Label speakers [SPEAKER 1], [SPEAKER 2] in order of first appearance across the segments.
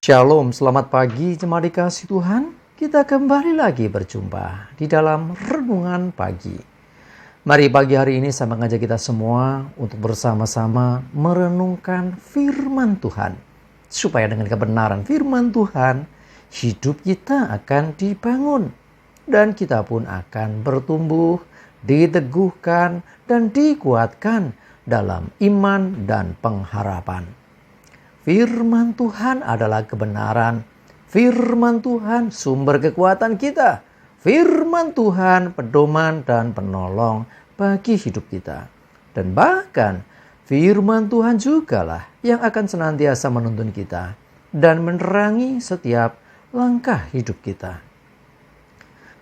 [SPEAKER 1] Shalom, selamat pagi jemaat dikasih Tuhan. Kita kembali lagi berjumpa di dalam renungan pagi. Mari pagi hari ini saya mengajak kita semua untuk bersama-sama merenungkan firman Tuhan. Supaya dengan kebenaran firman Tuhan, hidup kita akan dibangun. Dan kita pun akan bertumbuh, diteguhkan, dan dikuatkan dalam iman dan pengharapan. Firman Tuhan adalah kebenaran. Firman Tuhan sumber kekuatan kita. Firman Tuhan pedoman dan penolong bagi hidup kita. Dan bahkan firman Tuhan jugalah yang akan senantiasa menuntun kita dan menerangi setiap langkah hidup kita.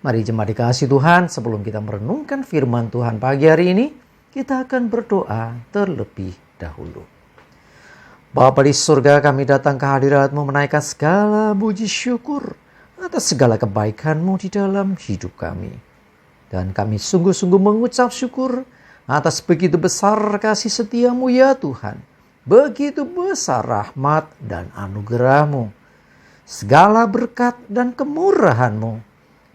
[SPEAKER 1] Mari jemaat dikasih Tuhan, sebelum kita merenungkan firman Tuhan pagi hari ini, kita akan berdoa terlebih dahulu. Bapa di surga, kami datang ke hadirat-Mu menaikkan segala puji syukur atas segala kebaikan-Mu di dalam hidup kami. Dan kami sungguh-sungguh mengucap syukur atas begitu besar kasih setia-Mu ya Tuhan. Begitu besar rahmat dan anugerah-Mu. Segala berkat dan kemurahan-Mu,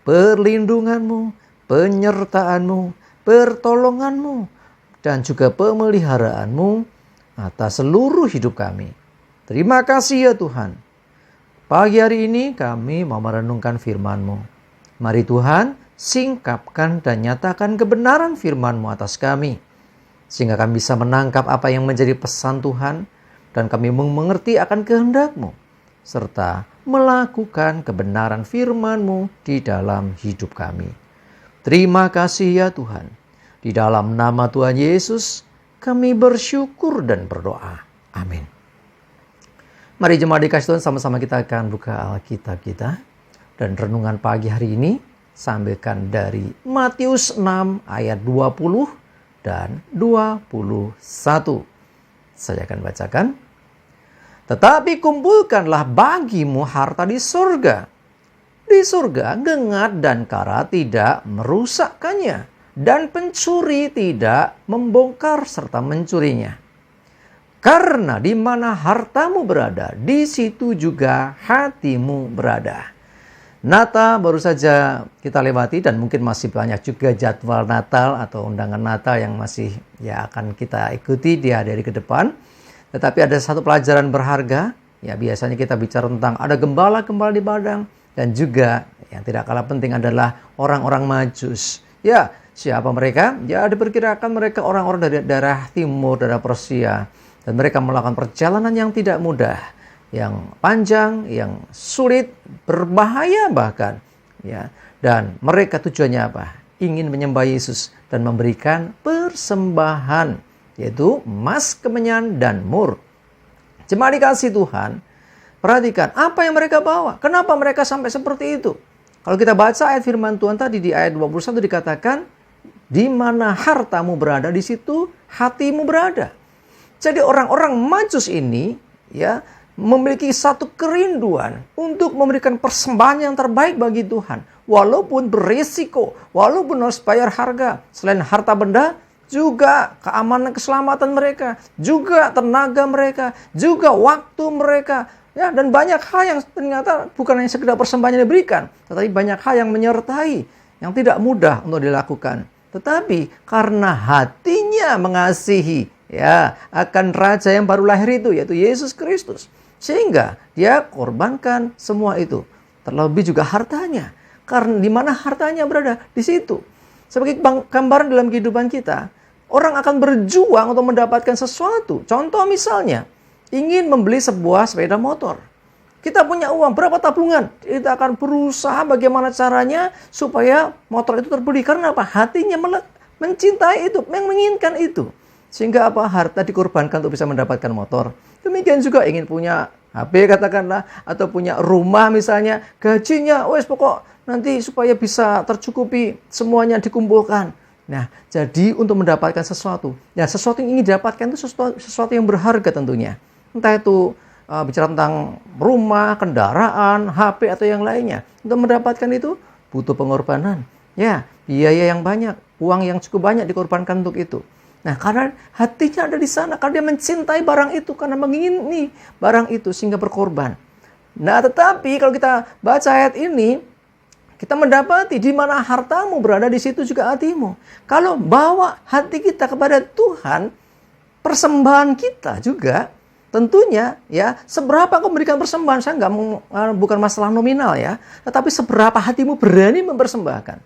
[SPEAKER 1] perlindungan-Mu, penyertaan-Mu, pertolongan-Mu, dan juga pemeliharaan-Mu atas seluruh hidup kami. Terima kasih ya Tuhan. Pagi hari ini kami mau merenungkan firman-Mu. Mari Tuhan, singkapkan dan nyatakan kebenaran firman-Mu atas kami. Sehingga kami bisa menangkap apa yang menjadi pesan Tuhan. Dan kami mengerti akan kehendak-Mu. Serta melakukan kebenaran firman-Mu di dalam hidup kami. Terima kasih ya Tuhan. Di dalam nama Tuhan Yesus, kami bersyukur dan berdoa. Amin. Mari jemaat dikasih Tuhan, sama-sama kita akan buka Alkitab kita. Dan renungan pagi hari ini sampaikan dari Matius 6 ayat 20 dan 21. Saya akan bacakan. Tetapi kumpulkanlah bagimu harta di surga. Di surga gengat dan kara tidak merusakkannya. Dan pencuri tidak membongkar serta mencurinya. Karena di mana hartamu berada, di situ juga hatimu berada. Natal baru saja kita lewati dan mungkin masih banyak juga jadwal Natal atau undangan Natal yang masih akan kita ikuti di hari ke depan. Tetapi ada satu pelajaran berharga. Ya, biasanya kita bicara tentang ada gembala-gembala di padang, dan juga yang tidak kalah penting adalah orang-orang Majus. Ya, siapa mereka? Ya, diperkirakan mereka orang-orang dari daerah timur, daerah Persia. Dan mereka melakukan perjalanan yang tidak mudah, yang panjang, yang sulit, berbahaya bahkan. Ya, dan mereka tujuannya apa? Ingin menyembah Yesus dan memberikan persembahan, yaitu emas, kemenyan, dan mur. Jemaat dikasih Tuhan, perhatikan apa yang mereka bawa. Kenapa mereka sampai seperti itu? Kalau kita baca ayat firman Tuhan tadi di ayat 21 dikatakan, di mana hartamu berada, di situ hatimu berada. Jadi orang-orang Majus ini memiliki satu kerinduan untuk memberikan persembahan yang terbaik bagi Tuhan. Walaupun berisiko, walaupun harus bayar harga. Selain harta benda, juga keamanan keselamatan mereka, juga tenaga mereka, juga waktu mereka. Ya, dan banyak hal yang ternyata bukan hanya sekedar persembahan yang diberikan, tetapi banyak hal yang menyertai, yang tidak mudah untuk dilakukan. Tetapi karena hatinya mengasihi akan Raja yang baru lahir itu, yaitu Yesus Kristus, sehingga dia korbankan semua itu. Terlebih juga hartanya. Karena di mana hartanya berada, di situ. Sebagai gambaran dalam kehidupan kita, orang akan berjuang untuk mendapatkan sesuatu. Contoh misalnya, ingin membeli sebuah sepeda motor. Kita punya uang, berapa tabungan? Kita akan berusaha bagaimana caranya supaya motor itu terbeli. Karena apa? Hatinya mencintai itu, menginginkan itu. Sehingga apa? Harta dikorbankan untuk bisa mendapatkan motor. Demikian juga ingin punya HP katakanlah, atau punya rumah misalnya. Gajinya, pokok nanti supaya bisa tercukupi, semuanya dikumpulkan. Nah, jadi untuk mendapatkan sesuatu. Ya, sesuatu yang ingin didapatkan itu sesuatu yang berharga tentunya. Entah itu bicara tentang rumah, kendaraan, HP, atau yang lainnya. Untuk mendapatkan itu butuh pengorbanan. Ya, biaya yang banyak, uang yang cukup banyak dikorbankan untuk itu. Nah, karena hatinya ada di sana, karena dia mencintai barang itu, karena mengingini barang itu sehingga berkorban. Nah, tetapi kalau kita baca ayat ini, kita mendapati di mana hartamu berada, di situ juga hatimu. Kalau bawa hati kita kepada Tuhan, persembahan kita juga tentunya ya, seberapa kau memberikan persembahan, saya bukan masalah nominal ya, tetapi seberapa hatimu berani mempersembahkan.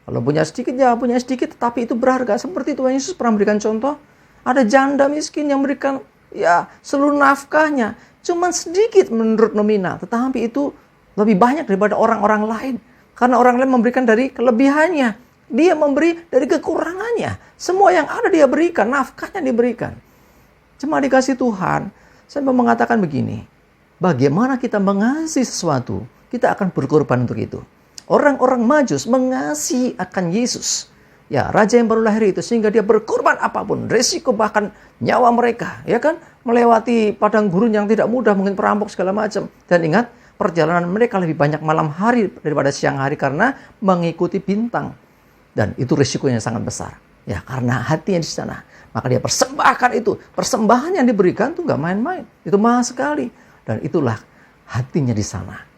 [SPEAKER 1] Kalau punya sedikit ya punya sedikit, tetapi itu berharga. Seperti Tuhan Yesus pernah memberikan contoh, ada janda miskin yang memberikan ya seluruh nafkahnya, cuman sedikit menurut nominal, tetapi itu lebih banyak daripada orang-orang lain. Karena orang lain memberikan dari kelebihannya, dia memberi dari kekurangannya. Semua yang ada dia berikan, nafkahnya diberikan. Cuma dikasih Tuhan, saya mau mengatakan begini, bagaimana kita mengasihi sesuatu, kita akan berkorban untuk itu. Orang-orang Majus mengasihi akan Yesus, ya raja yang baru lahir itu, sehingga dia berkorban apapun, resiko bahkan nyawa mereka, ya kan, melewati padang gurun yang tidak mudah, mungkin perampok segala macam. Dan ingat, perjalanan mereka lebih banyak malam hari daripada siang hari karena mengikuti bintang. Dan itu risikonya sangat besar. Ya, karena hatinya di sana. Maka dia persembahkan itu. Persembahan yang diberikan itu nggak main-main. Itu mahal sekali. Dan itulah hatinya di sana.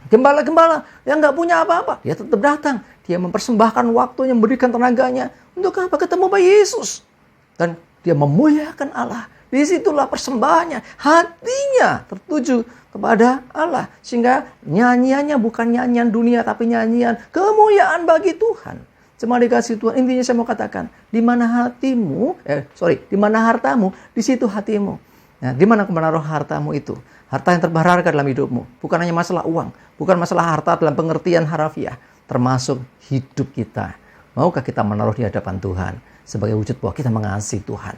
[SPEAKER 1] Gembala-gembala yang nggak punya apa-apa, dia tetap datang. Dia mempersembahkan waktunya, memberikan tenaganya. Untuk apa? Ketemu Bapak Yesus. Dan dia memuliakan Allah. Disitulah persembahannya. Hatinya tertuju kepada Allah. Sehingga nyanyiannya bukan nyanyian dunia, tapi nyanyian kemuliaan bagi Tuhan. Cuma dikasih Tuhan. Intinya saya mau katakan, di mana di mana hartamu, di situ hatimu. Nah, di mana kau menaruh hartamu itu? Harta yang terberharga dalam hidupmu. Bukan hanya masalah uang. Bukan masalah harta dalam pengertian harafiah. Termasuk hidup kita. Maukah kita menaruh di hadapan Tuhan? Sebagai wujud bahwa kita mengasihi Tuhan.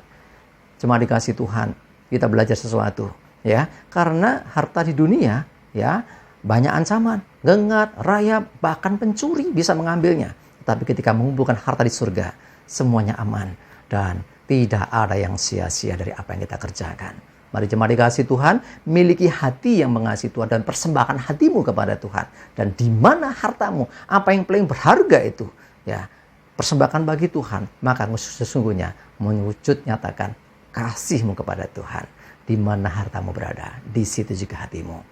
[SPEAKER 1] Cuma dikasih Tuhan, kita belajar sesuatu. Ya, karena harta di dunia, ya, banyak ancaman. Gengat, rayap, bahkan pencuri bisa mengambilnya. Tapi ketika mengumpulkan harta di surga, semuanya aman. Dan tidak ada yang sia-sia dari apa yang kita kerjakan. Mari jemaat dikasih Tuhan, miliki hati yang mengasihi Tuhan dan persembahkan hatimu kepada Tuhan. Dan di mana hartamu, apa yang paling berharga itu, ya, persembahkan bagi Tuhan, maka sesungguhnya mewujud nyatakan kasihmu kepada Tuhan. Di mana hartamu berada, di situ juga hatimu.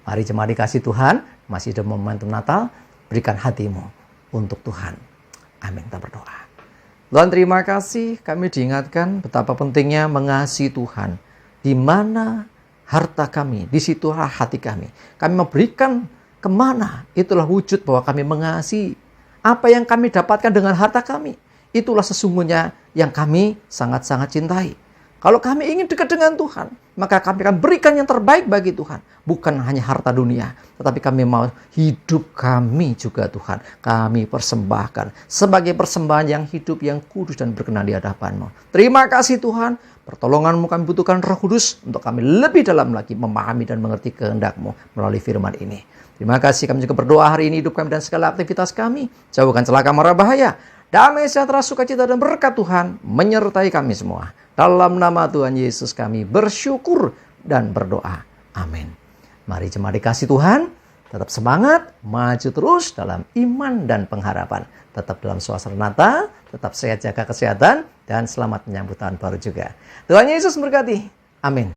[SPEAKER 1] Mari jemaat dikasih Tuhan, masih ada momentum Natal, berikan hatimu untuk Tuhan. Amin. Kita berdoa. Tuhan, terima kasih kami diingatkan betapa pentingnya mengasihi Tuhan. Di mana harta kami, di situlah hati kami. Kami memberikan kemana, itulah wujud bahwa kami mengasihi. Apa yang kami dapatkan dengan harta kami, itulah sesungguhnya yang kami sangat-sangat cintai. Kalau kami ingin dekat dengan Tuhan, maka kami akan berikan yang terbaik bagi Tuhan. Bukan hanya harta dunia, tetapi kami mau hidup kami juga Tuhan. Kami persembahkan sebagai persembahan yang hidup, yang kudus dan berkenan di hadapan-Mu. Terima kasih Tuhan, pertolongan-Mu kami butuhkan Roh Kudus untuk kami lebih dalam lagi memahami dan mengerti kehendak-Mu melalui firman ini. Terima kasih, kami juga berdoa hari ini hidup kami dan segala aktivitas kami. Jauhkan celaka mara bahaya. Damai sejahtera sukacita dan berkat Tuhan menyertai kami semua. Dalam nama Tuhan Yesus kami bersyukur dan berdoa. Amin. Mari jemaat dikasih Tuhan, tetap semangat, maju terus dalam iman dan pengharapan. Tetap dalam suasana Natal, tetap sehat, jaga kesehatan, dan selamat menyambut tahun baru juga. Tuhan Yesus memberkati. Amin.